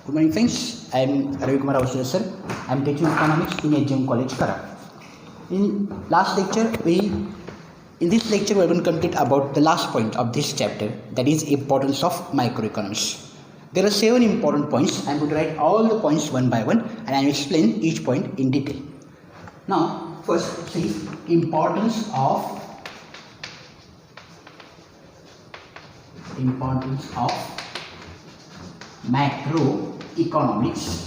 Good morning friends, I am Ravi Kumar Avasya sir. I am teaching economics in XII College Kara. In this lecture we are going to complete about the last point of this chapter, that is importance of microeconomics. There are 7 important points. I am going to write all the points one by one and I will explain each point in detail. Now first see importance of macroeconomics.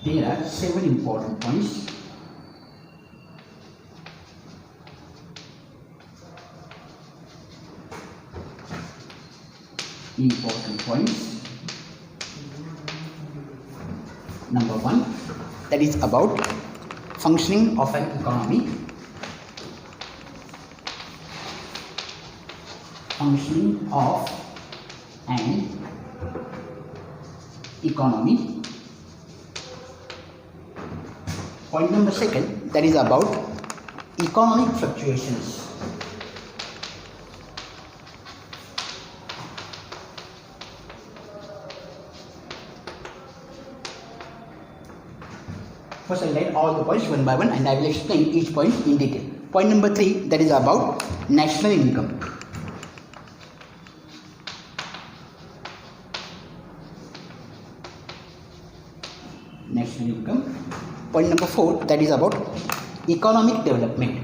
There are 7 important points. Number 1, that is about functioning of an economy. Point number 2, that is about economic fluctuations. First I will write all the points one by one and I will explain each point in detail. Point number 3, that is about national income. Point number 4, that is about economic development.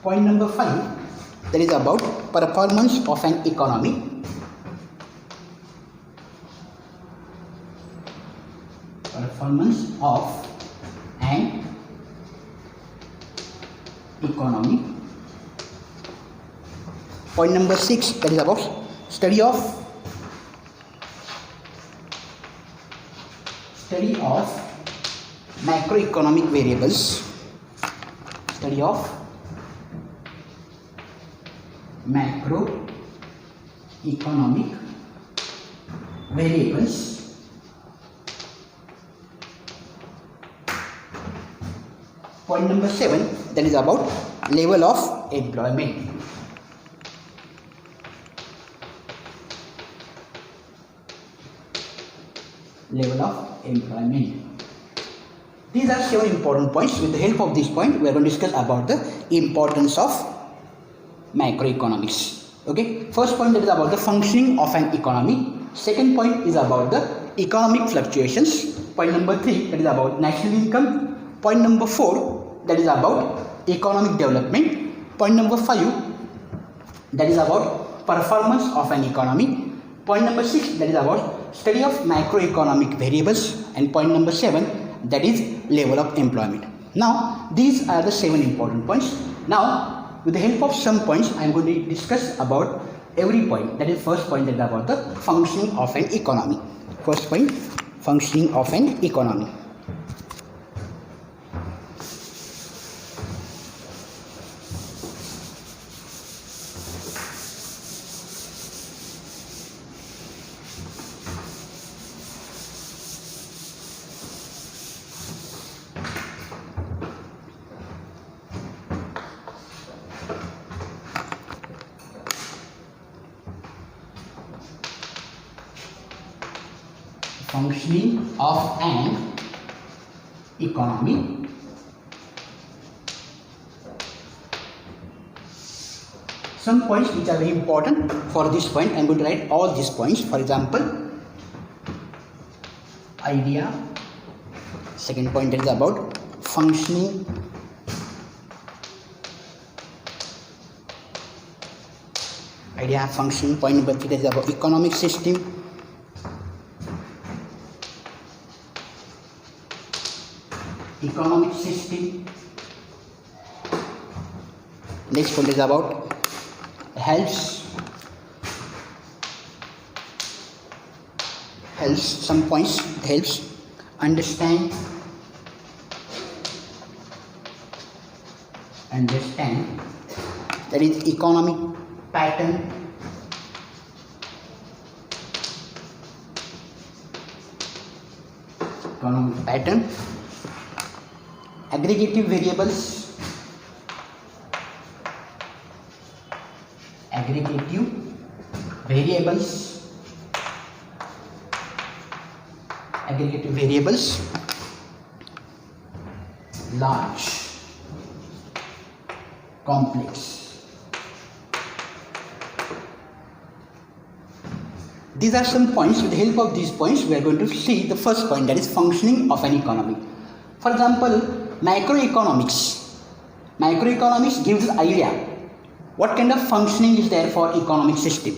Point number 5, that is about performance of an economy. Point number 6, that is about study of macroeconomic variables. Point number 7, that is about level of employment. These are 7 important points. With the help of this point, we are going to discuss about the importance of macroeconomics. Okay. First point, that is about the functioning of an economy. Second point is about the economic fluctuations. Point number 3, that is about national income. Point number 4, that is about economic development. Point number 5, that is about performance of an economy. Point number 6, that is about study of macroeconomic variables. And point number 7, that is level of employment. Now these are the 7 important points. Now with the help of some points I am going to discuss about every point. That is first point, that is about the functioning of an economy. First point, functioning of an economy. Functioning of an economy. Some points which are very important for this point. I am going to write all these points. For example, idea. Second point, that is about functioning. Idea, function. Point number 3, that is about economic system. Next point is about helps. Some points helps understand that is economic pattern, economic pattern, aggregative variables, large, complex. These are some points. With the help of these points, we are going to see the first point, that is functioning of an economy. For example, macroeconomics. Macroeconomics gives idea what kind of functioning is there for economic system,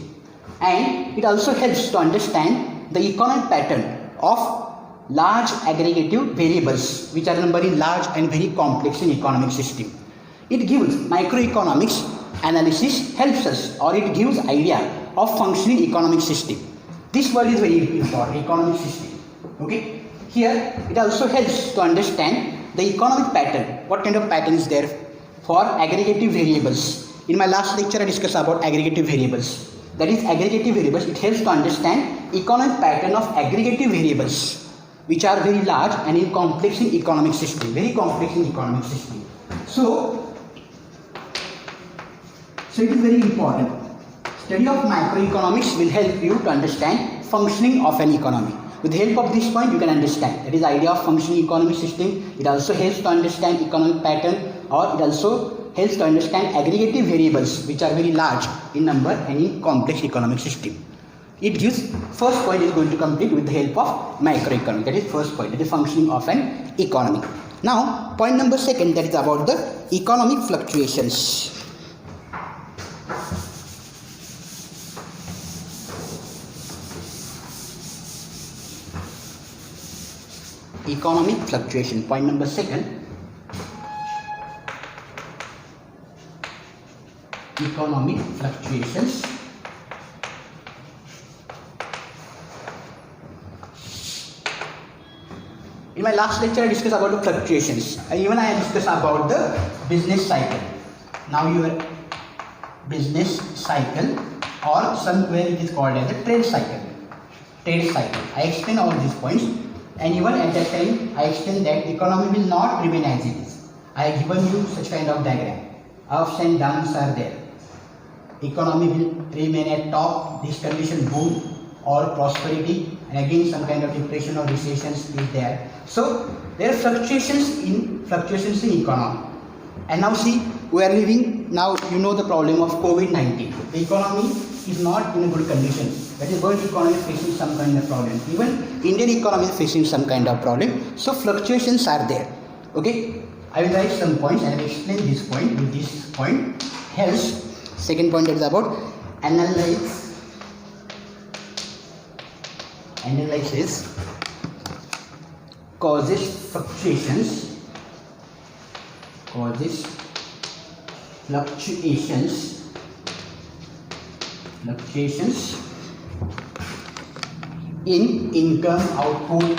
and it also helps to understand the economic pattern of large aggregative variables which are numbered in large and very complex in economic system. It gives microeconomics analysis, helps us, or it gives idea of functioning economic system. This word is very important, economic system. Okay. Here it also helps to understand the economic pattern. What kind of pattern is there for aggregative variables? In my last lecture I discussed about aggregative variables. That is aggregative variables. It helps to understand economic pattern of aggregative variables which are very large and in complex in economic system. Very complex in economic system. So it is very important. Study of macroeconomics will help you to understand functioning of an economy. With the help of this point, you can understand. That is the idea of functioning economic system. It also helps to understand economic pattern, or it also helps to understand aggregative variables which are very large in number and in complex economic system. It gives, first point is going to complete with the help of macroeconomics. That is first point, that is functioning of an economy. Now, point number second, that is about the economic fluctuations. Economic fluctuation. Point number second, economic fluctuations. In my last lecture I discussed about the fluctuations, and even I discussed about the business cycle. Now your business cycle, or somewhere it is called as a trade cycle. I explain all these points. And even at that time, I explained that economy will not remain as it is. I have given you such kind of diagram. Ups and downs are there. Economy will remain at top, this condition boom or prosperity, and again some kind of depression or recessions is there. So there are fluctuations in economy. And now see, we are living, now you know the problem of COVID-19. The economy is not in a good condition. That is, world economy is facing some kind of problem. Even Indian economy is facing some kind of problem. So fluctuations are there. Okay, I will write some points and I will explain this point. With this point helps. Second point is about analysis causes fluctuations in income output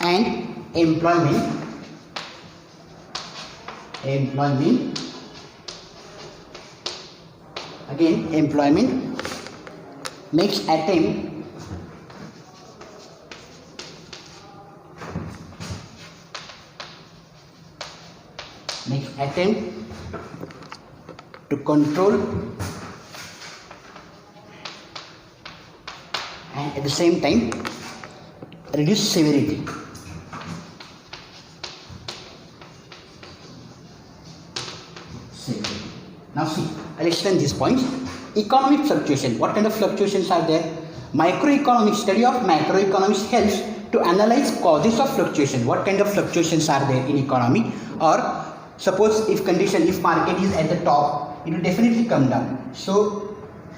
and employment again employment makes attempt to control and at the same time reduce severity. Now see, I'll explain these points. Economic fluctuation. What kind of fluctuations are there? Macroeconomics, study of macroeconomics helps to analyze causes of fluctuation. What kind of fluctuations are there in economy? Or suppose if market is at the top, it will definitely come down. So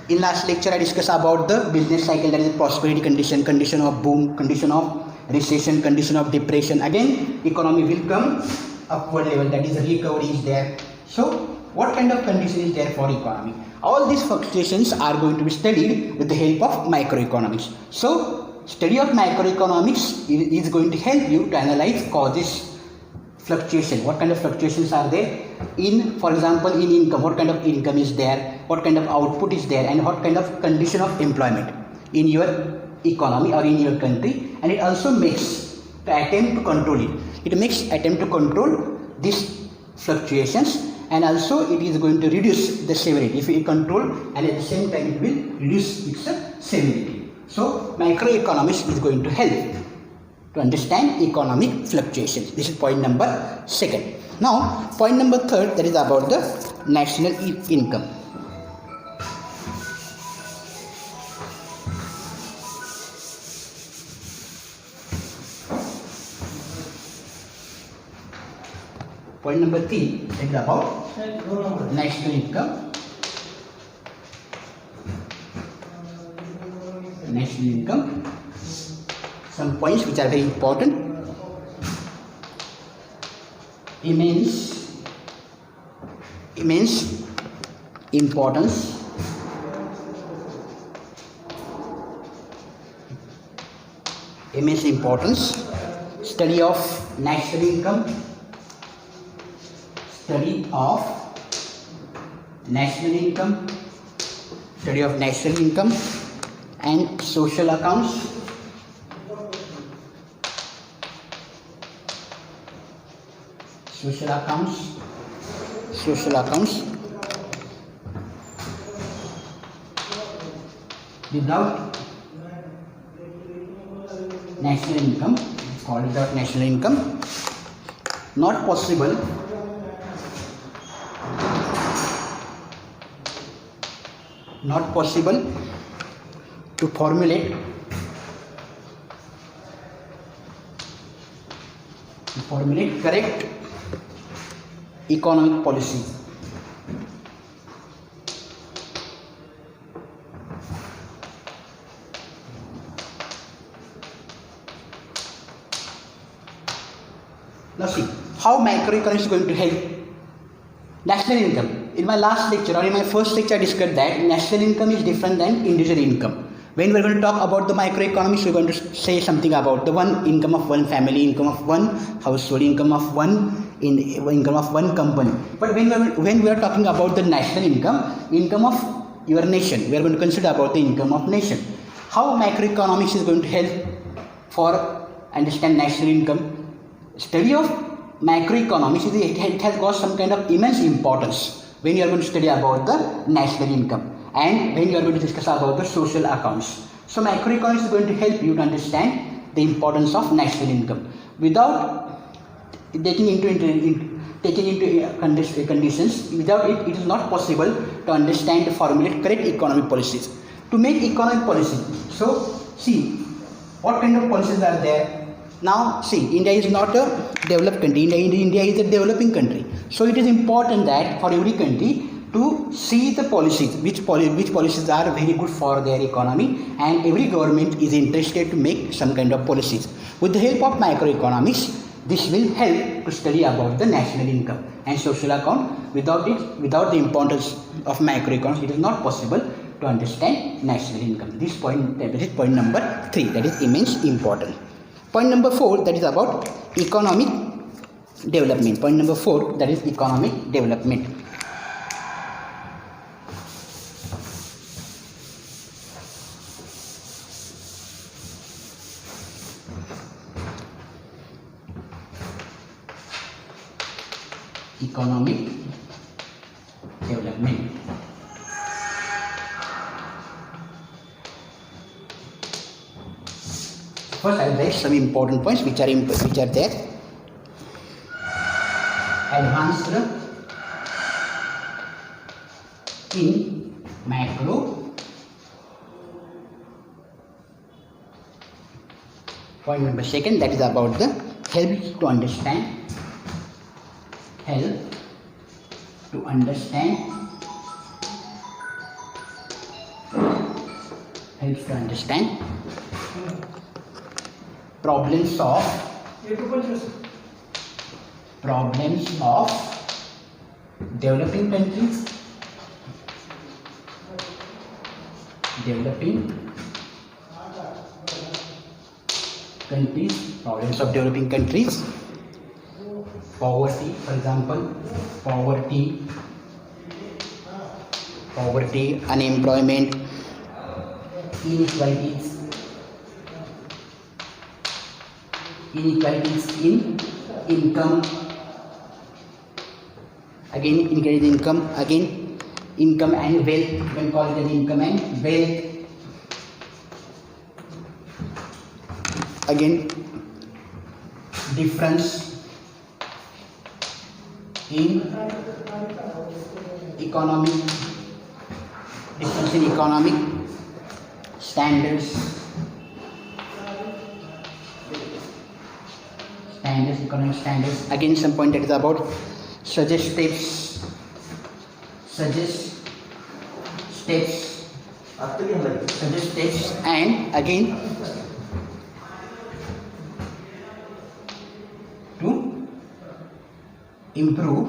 in last lecture I discussed about the business cycle, that is prosperity condition, condition of boom, condition of recession, condition of depression. Again economy will come upward level, that is recovery is there. So what kind of condition is there for economy? All these fluctuations are going to be studied with the help of microeconomics. So study of microeconomics is going to help you to analyze causes fluctuation. What kind of fluctuations are there? in, for example, in income, what kind of income is there, what kind of output is there, and what kind of condition of employment in your economy or in your country. And it also makes the attempt to control it. It makes attempt to control these fluctuations, and also it is going to reduce the severity. If we control, and at the same time it will reduce its severity. So macroeconomics is going to help to understand economic fluctuations. This is point number second. Now point number third, that is about the national income. Point number 3 is about national income. National income. Some points which are very important. Immense importance. Immense importance. Study of national income. Study of national income. Study of national income and social accounts. Social accounts. Without national income, it's called without national income, not possible to formulate correct economic policy. Now see how macroeconomics is going to help. National income. In my last lecture or in my first lecture I discussed that national income is different than individual income. When we are going to talk about the microeconomics, we are going to say something about the one income of one family, income of one household, income of one company. But when we are talking about the national income of your nation, we are going to consider about the income of nation. How macroeconomics is going to help for understand national income? Study of macroeconomics, it has got some kind of immense importance when you are going to study about the national income and when you are going to discuss about the social accounts. So macroeconomics is going to help you to understand the importance of national income. Without taking into conditions, without it is not possible to understand the formulate correct economic policies. To make economic policy, so see what kind of policies are there. Now see, India is not a developed country. India is a developing country. So it is important that for every country to see the policies, which policies are very good for their economy, and every government is interested to make some kind of policies. With the help of macroeconomics, this will help to study about the national income and social account. Without the importance of macroeconomics, it is not possible to understand national income. This is point number 3, that is immense important. Point number 4, that is about economic development. Point number 4, that is economic development. Economic development. First, I will write some important points which are there. Advanced in macro. Point number 2, that is about the help to understand. Problems of developing countries. Problems of developing countries. poverty, for example, poverty, unemployment, inequalities in income, again income and wealth, you can call it as income and wealth, again difference in economic standards, economic standards. Again, some point that is about suggest steps, and again to improve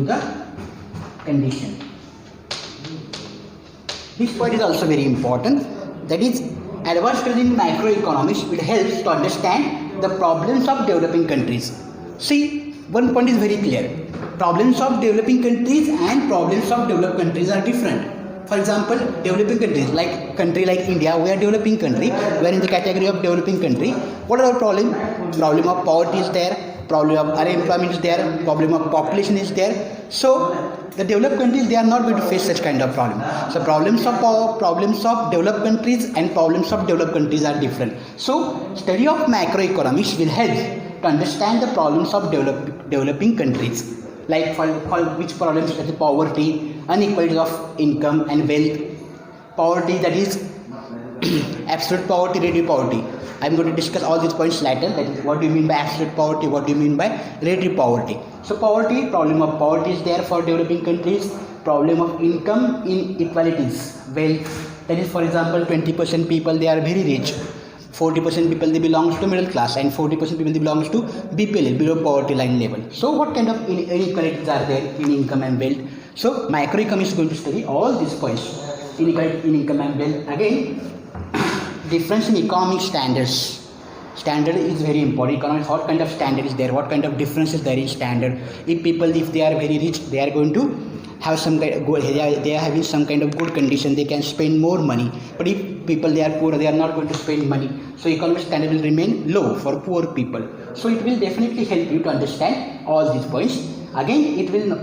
the condition. This point is also very important, that is advanced studies in macroeconomics will help to understand the problems of developing countries. See, one point is very clear, problems of developing countries and problems of developed countries are different. For example, developing countries, like country like India, we are developing country, we are in the category of developing country. What are the problem? Problem of poverty is there, problem of unemployment is there, problem of population is there. So the developed countries, they are not going to face such kind of problem. So problems of developed countries and problems of developed countries are different. So study of macroeconomics will help to understand the problems of developing countries. Like for which problems, such as poverty, inequality of income and wealth, poverty, that is absolute poverty, relative poverty. I am going to discuss all these points later. That is, what do you mean by absolute poverty, what do you mean by relative poverty. So poverty, problem of poverty is there for developing countries, problem of income inequalities, wealth, that is, for example, 20% people, they are very rich, 40% people, they belongs to middle class, and 40% people, they belongs to BPL, below poverty line level. So what kind of inequalities are there in income and wealth? So macroeconomics is going to study all these points, inequality in income and wealth. Again, difference in economic standards. Standard is very important. Economics, what kind of standard is there, what kind of difference is there in standard. If people, if they are very rich, they are going to have some kind of good, they are having some kind of good condition, they can spend more money. But if people, they are poor, they are not going to spend money. So economic standard will remain low for poor people. So it will definitely help you to understand all these points. Again, it will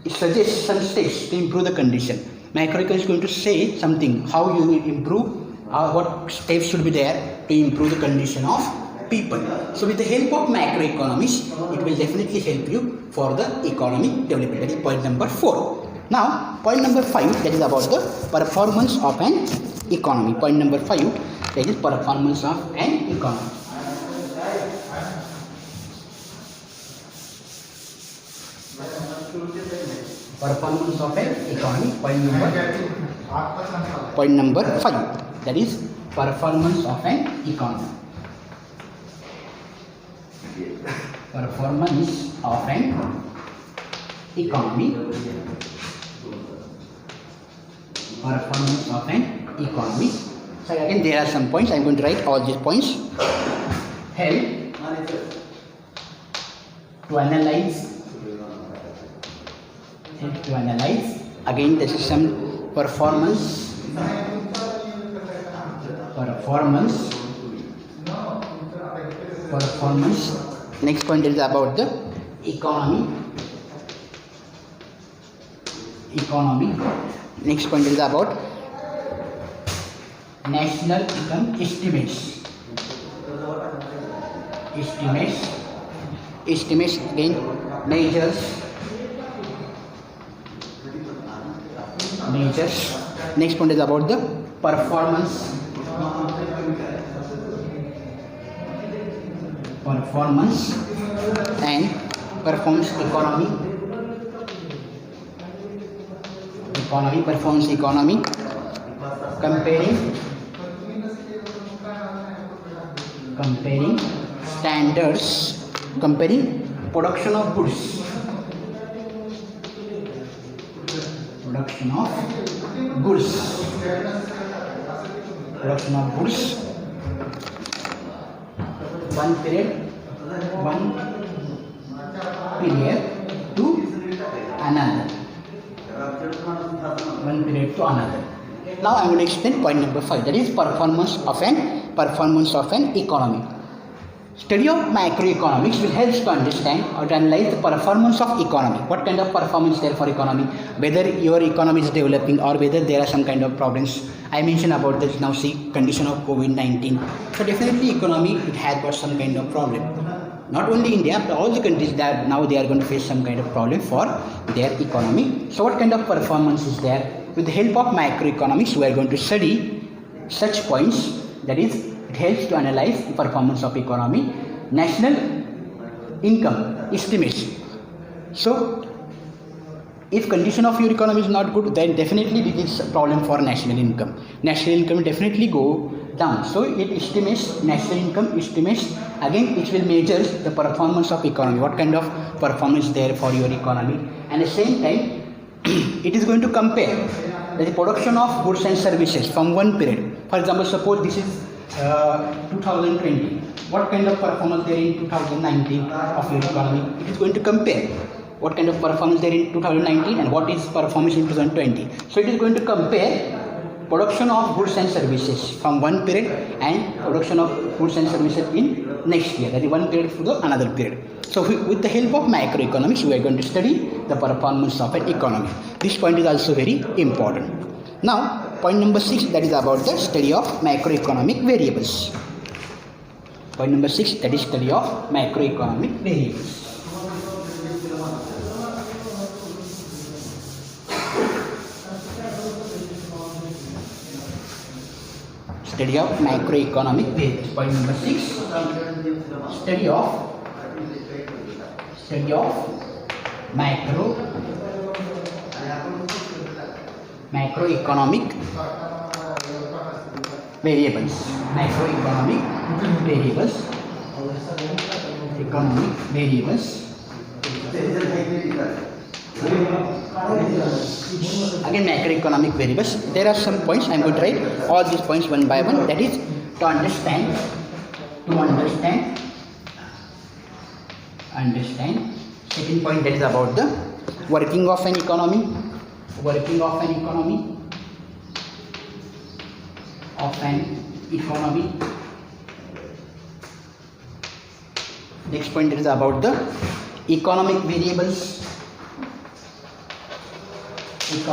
suggest some steps to improve the condition. Macroeconomics is going to say something, how you will improve, what steps should be there to improve the condition of people. So with the help of macroeconomics, it will definitely help you for the economic development. That is point number 4. Now, point number 5, that is about the performance of an economy. Point number 5, that is performance of an economy. Performance of an economy. Point number 5. That is performance of an economy. Performance of an economy. Performance of an economy. So again, there are some points. I am going to write all these points. Help to analyze. Again, this is some performance. Next point is about the economy. Next point is about national income estimates. Again, measures. Next point is about the performance and performance economy. Performance economy. Comparing standards. Comparing production of goods. One period one period to another. One period to another. Now I am going to explain point number 5, that is performance of an economy. Study of macroeconomics will help to understand or to analyze the performance of economy. What kind of performance there for economy, whether your economy is developing or whether there are some kind of problems. I mentioned about this now, see condition of COVID-19. So definitely economy, it has got some kind of problem. Not only India, but all the countries that now they are going to face some kind of problem for their economy. So what kind of performance is there? With the help of macroeconomics, we are going to study such points, that is, it helps to analyze the performance of economy. National income estimates. So if condition of your economy is not good, then definitely it is a problem for national income. National income will definitely go down. So it estimates, national income estimates, again it will measure the performance of economy, what kind of performance there for your economy, and at the same time it is going to compare the production of goods and services from one period. For example, suppose this is 2020. What kind of performance there in 2019 of your economy? It is going to compare what kind of performance there in 2019 and what is performance in 2020. So it is going to compare production of goods and services from one period and production of goods and services in next year, that is one period to the another period. So with the help of macroeconomics, we are going to study the performance of an economy. This point is also very important. Now point number 6, that is about the study of macroeconomic variables. Point number 6, that is study of macroeconomic variables. Study of macroeconomic variables. Point number 6, study of macroeconomic variables. Macroeconomic variables. Economic variables. Again, macroeconomic variables. There are some points. I am going to write all these points one by one. That is to understand. Second point, that is about the working of an economy. Next point, that is about the economic variables. Next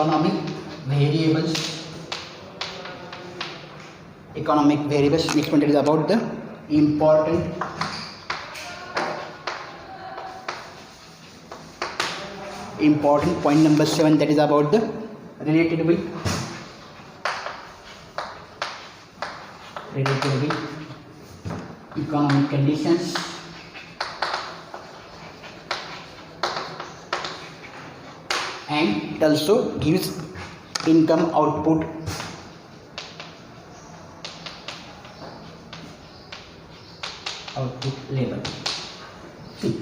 point, that is about the important point number 7, that is about the related with economic conditions. And it also gives income output level. See,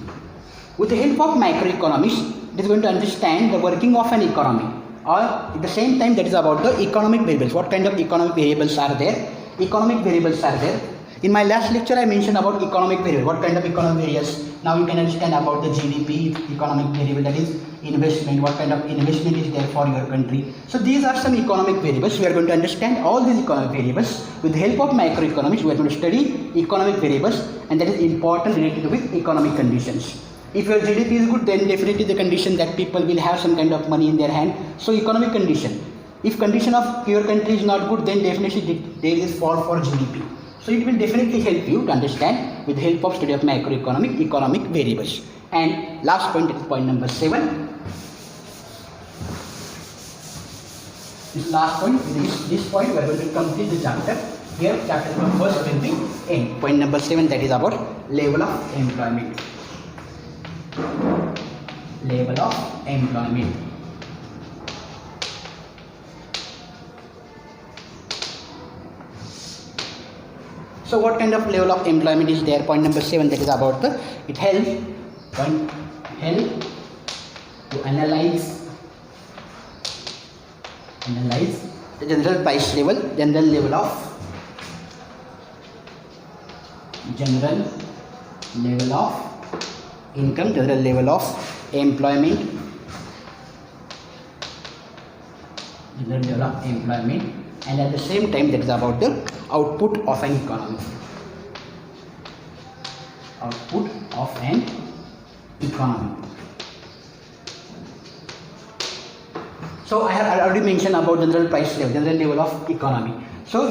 with the help of macroeconomics, it is going to understand the working of an economy, or at the same time that is about the economic variables. What kind of economic variables are there? In my last lecture I mentioned about economic variable. What kind of economic variables? Now you can understand about the GDP economic variable, that is investment. What kind of investment is there for your country? So these are some economic variables. We are going to understand all these economic variables. With the help of macroeconomics, we are going to study economic variables, and that is important related with economic conditions. If your GDP is good, then definitely the condition that people will have some kind of money in their hand. So economic condition. If condition of your country is not good, then definitely there is fall for GDP. So it will definitely help you to understand with the help of study of economic variables. And last point is point number 7. This last point, this point we are going to complete the chapter. Here chapter number first will be end. Point number 7, that is about level of employment. So what kind of level of employment is there? Point number 7, that is about the, it helps to analyze the general price level, general level of income, general level of employment, general level of employment, and at the same time that is about the output of an economy. Output of an economy. So I have already mentioned about general price level, general level of economy. So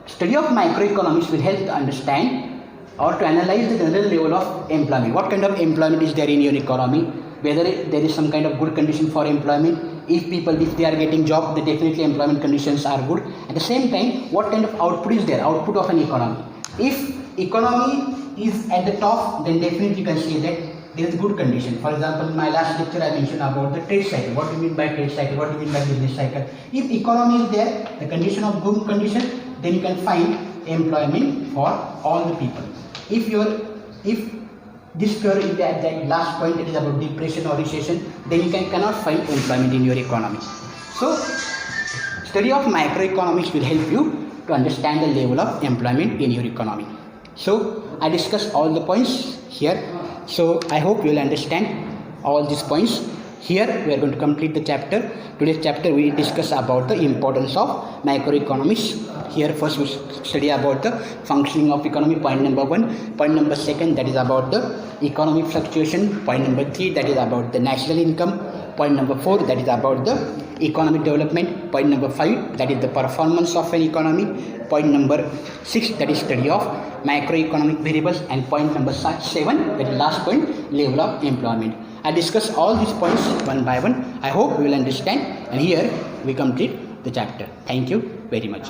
study of microeconomics will help to understand or to analyze the general level of employment. What kind of employment is there in your economy? Whether there is some kind of good condition for employment. If they are getting job, then definitely employment conditions are good. At the same time, what kind of output is there? Output of an economy. If economy is at the top, then definitely you can say that there is good condition. For example, in my last lecture I mentioned about the trade cycle. What do you mean by trade cycle? What do you mean by business cycle? If economy is there, the condition of good condition, then you can find employment for all the people. If this curve is at that last point, it is about depression or recession, then you cannot find employment in your economy. So study of microeconomics will help you to understand the level of employment in your economy. So I discussed all the points here. So I hope you will understand all these points. Here we are going to complete the chapter. Today's chapter we discuss about the importance of macroeconomics. Here first we study about the functioning of economy, point number 1. Point number 2, that is about the economic fluctuation. Point number 3, that is about the national income. Point number 4, that is about the economic development. Point number 5, that is the performance of an economy. Point number 6, that is study of macroeconomic variables. And point number 7, that is last point, level of employment. I discuss all these points one by one. I hope you will understand, and here we complete the chapter. Thank you very much.